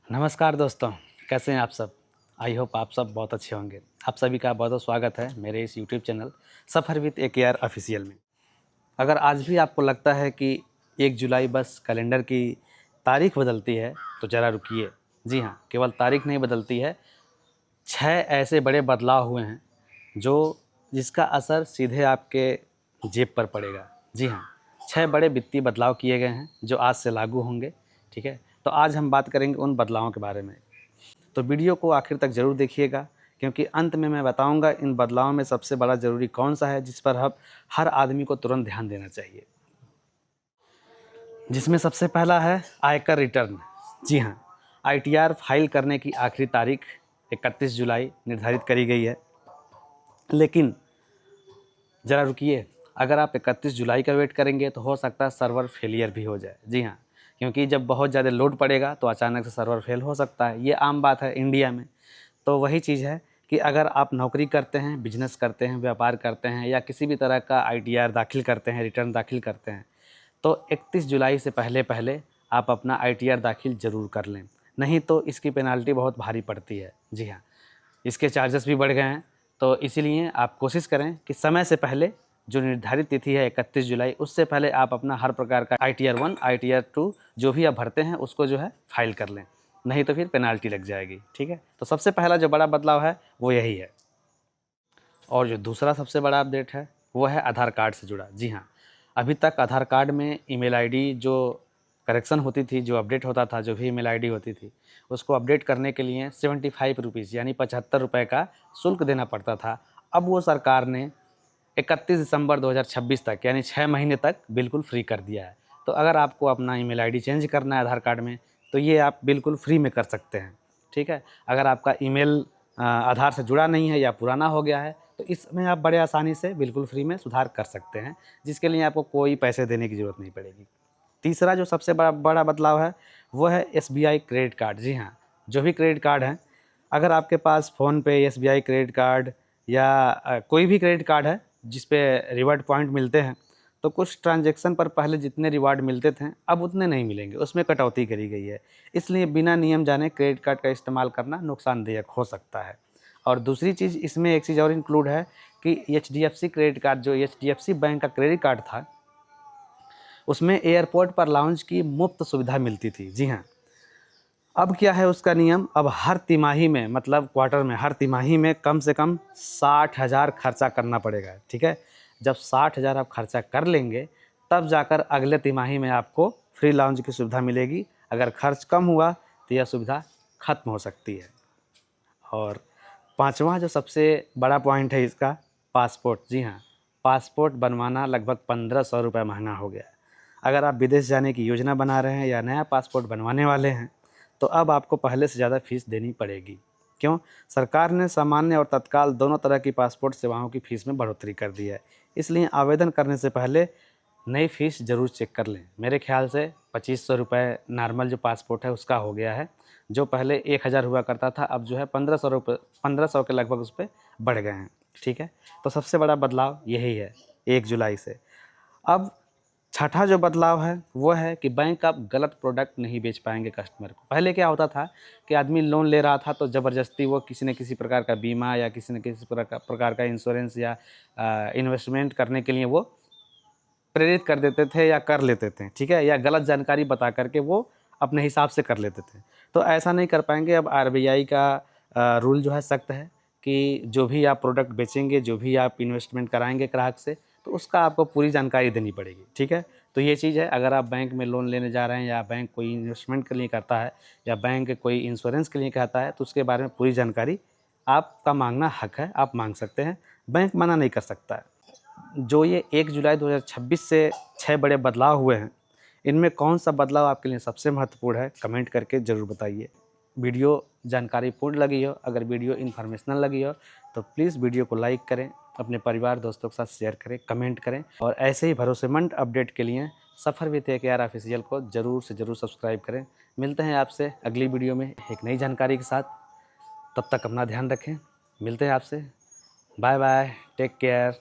नमस्कार दोस्तों, कैसे हैं आप सब। आई होप आप सब बहुत अच्छे होंगे। आप सभी का बहुत बहुत स्वागत है मेरे इस YouTube channel suffer with AKR official में। अगर आज भी आपको लगता है कि 1 जुलाई बस कैलेंडर की तारीख बदलती है तो ज़रा रुकिए। जी हाँ, केवल तारीख नहीं बदलती है, 6 ऐसे बड़े बदलाव हुए हैं जिसका असर सीधे आपके जेब पर पड़ेगा। जी हाँ, 6 बड़े वित्तीय बदलाव किए गए हैं जो आज से लागू होंगे। ठीक है, तो आज हम बात करेंगे उन बदलावों के बारे में। तो वीडियो को आखिर तक ज़रूर देखिएगा, क्योंकि अंत में मैं बताऊंगा इन बदलावों में सबसे बड़ा ज़रूरी कौन सा है जिस पर हर आदमी को तुरंत ध्यान देना चाहिए। जिसमें सबसे पहला है आयकर रिटर्न। जी हाँ, ITR फाइल करने की आखिरी तारीख 31 जुलाई निर्धारित करी गई है। लेकिन ज़रा रुकिए, अगर आप 31 जुलाई का वेट करेंगे तो हो सकता है सर्वर फेलियर भी हो जाए। जी हाँ, क्योंकि जब बहुत ज़्यादा लोड पड़ेगा तो अचानक से सर्वर फेल हो सकता है। ये आम बात है इंडिया में। तो वही चीज़ है कि अगर आप नौकरी करते हैं, बिजनेस करते हैं, व्यापार करते हैं या किसी भी तरह का ITR दाखिल करते हैं, रिटर्न दाखिल करते हैं, तो 31 जुलाई से पहले पहले आप अपना ITR दाखिल ज़रूर कर लें। नहीं तो इसकी पेनाल्टी बहुत भारी पड़ती है। जी हाँ, इसके चार्जेस भी बढ़ गए हैं। तो इसीलिए आप कोशिश करें कि समय से पहले, जो निर्धारित तिथि है 31 जुलाई, उससे पहले आप अपना हर प्रकार का ITR 1, ITR 2 जो भी आप भरते हैं उसको जो है फाइल कर लें, नहीं तो फिर पेनाल्टी लग जाएगी। ठीक है, तो सबसे पहला जो बड़ा बदलाव है वो यही है। और जो दूसरा सबसे बड़ा अपडेट है वो है आधार कार्ड से जुड़ा। जी हाँ, अभी तक आधार कार्ड में ईमेल आईडी जो करेक्शन होती थी, जो अपडेट होता था, जो भी ईमेल आईडी होती थी, उसको अपडेट करने के लिए 75 रुपीज़ यानी 75 रुपये का शुल्क देना पड़ता था। अब वो सरकार ने 31 दिसंबर 2026 तक यानी 6 महीने तक बिल्कुल फ्री कर दिया है। तो अगर आपको अपना ईमेल आईडी चेंज करना है आधार कार्ड में, तो ये आप बिल्कुल फ्री में कर सकते हैं। ठीक है, अगर आपका ईमेल आधार से जुड़ा नहीं है या पुराना हो गया है, तो इसमें आप बड़े आसानी से बिल्कुल फ्री में सुधार कर सकते हैं, जिसके लिए आपको कोई पैसे देने की ज़रूरत नहीं पड़ेगी। तीसरा जो सबसे बड़ा बड़ा बदलाव है वो है SBI क्रेडिट कार्ड। जी हाँ, जो भी क्रेडिट कार्ड हैं, अगर आपके पास फ़ोनपे, SBI क्रेडिट कार्ड या कोई भी क्रेडिट कार्ड है जिस पे रिवार्ड पॉइंट मिलते हैं, तो कुछ ट्रांजैक्शन पर पहले जितने रिवार्ड मिलते थे अब उतने नहीं मिलेंगे, उसमें कटौती करी गई है। इसलिए बिना नियम जाने क्रेडिट कार्ड का इस्तेमाल करना नुकसानदायक हो सकता है। और दूसरी चीज़, इसमें एक चीज़ और इंक्लूड है कि HDFC क्रेडिट कार्ड, जो HDFC बैंक का क्रेडिट कार्ड था, उसमें एयरपोर्ट पर लाउंज की मुफ्त सुविधा मिलती थी। जी हाँ, अब क्या है उसका नियम, अब हर तिमाही में, मतलब क्वार्टर में, हर तिमाही में कम से कम 60,000 खर्चा करना पड़ेगा। ठीक है, जब 60,000 आप खर्चा कर लेंगे तब जाकर अगले तिमाही में आपको फ्री लाउंज की सुविधा मिलेगी। अगर खर्च कम हुआ तो यह सुविधा खत्म हो सकती है। और पाँचवा जो सबसे बड़ा पॉइंट है इसका, पासपोर्ट। जी हाँ, पासपोर्ट बनवाना लगभग 1500 रुपये महंगा हो गया है। अगर आप विदेश जाने की योजना बना रहे हैं या नया पासपोर्ट बनवाने वाले हैं, तो अब आपको पहले से ज़्यादा फीस देनी पड़ेगी। क्यों? सरकार ने सामान्य और तत्काल दोनों तरह की पासपोर्ट सेवाओं की फ़ीस में बढ़ोतरी कर दी है। इसलिए आवेदन करने से पहले नई फ़ीस ज़रूर चेक कर लें। मेरे ख़्याल से 2500 रुपये नॉर्मल जो पासपोर्ट है उसका हो गया है। जो पहले 1000 हुआ करता था, अब जो है 1500 रुपये, 1500 के लगभग उस पे बढ़ गए हैं। ठीक है, तो सबसे बड़ा बदलाव यही है 1 जुलाई से। अब छठा जो बदलाव है वो है कि बैंक अब गलत प्रोडक्ट नहीं बेच पाएंगे कस्टमर को। पहले क्या होता था कि आदमी लोन ले रहा था तो ज़बरदस्ती वो किसी न किसी प्रकार का बीमा या किसी न किसी प्रकार का इंश्योरेंस या इन्वेस्टमेंट करने के लिए वो प्रेरित कर देते थे या कर लेते थे। ठीक है, या गलत जानकारी बता करके वो अपने हिसाब से कर लेते थे। तो ऐसा नहीं कर पाएंगे। अब RBI का रूल जो है सख्त है कि जो भी आप प्रोडक्ट बेचेंगे, जो भी आप इन्वेस्टमेंट कराएंगे ग्राहक से, तो उसका आपको पूरी जानकारी देनी पड़ेगी। ठीक है, तो ये चीज़ है, अगर आप बैंक में लोन लेने जा रहे हैं या बैंक कोई इन्वेस्टमेंट के लिए करता है या बैंक कोई इंश्योरेंस के लिए कहता है, तो उसके बारे में पूरी जानकारी आपका मांगना हक है, आप मांग सकते हैं, बैंक मना नहीं कर सकता है। जो ये 1 जुलाई 2026 से 6 बड़े बदलाव हुए हैं, इनमें कौन सा बदलाव आपके लिए सबसे महत्वपूर्ण है, कमेंट करके ज़रूर बताइए। वीडियो जानकारीपूर्ण लगी हो, अगर वीडियो इन्फॉर्मेशनल लगी हो, तो प्लीज़ वीडियो को लाइक करें, अपने परिवार दोस्तों के साथ शेयर करें, कमेंट करें, और ऐसे ही भरोसेमंद अपडेट के लिए सफ़र विद AKR ऑफिशियल को ज़रूर से ज़रूर सब्सक्राइब करें। मिलते हैं आपसे अगली वीडियो में एक नई जानकारी के साथ। तब तक अपना ध्यान रखें, मिलते हैं आपसे। Bye bye, take care.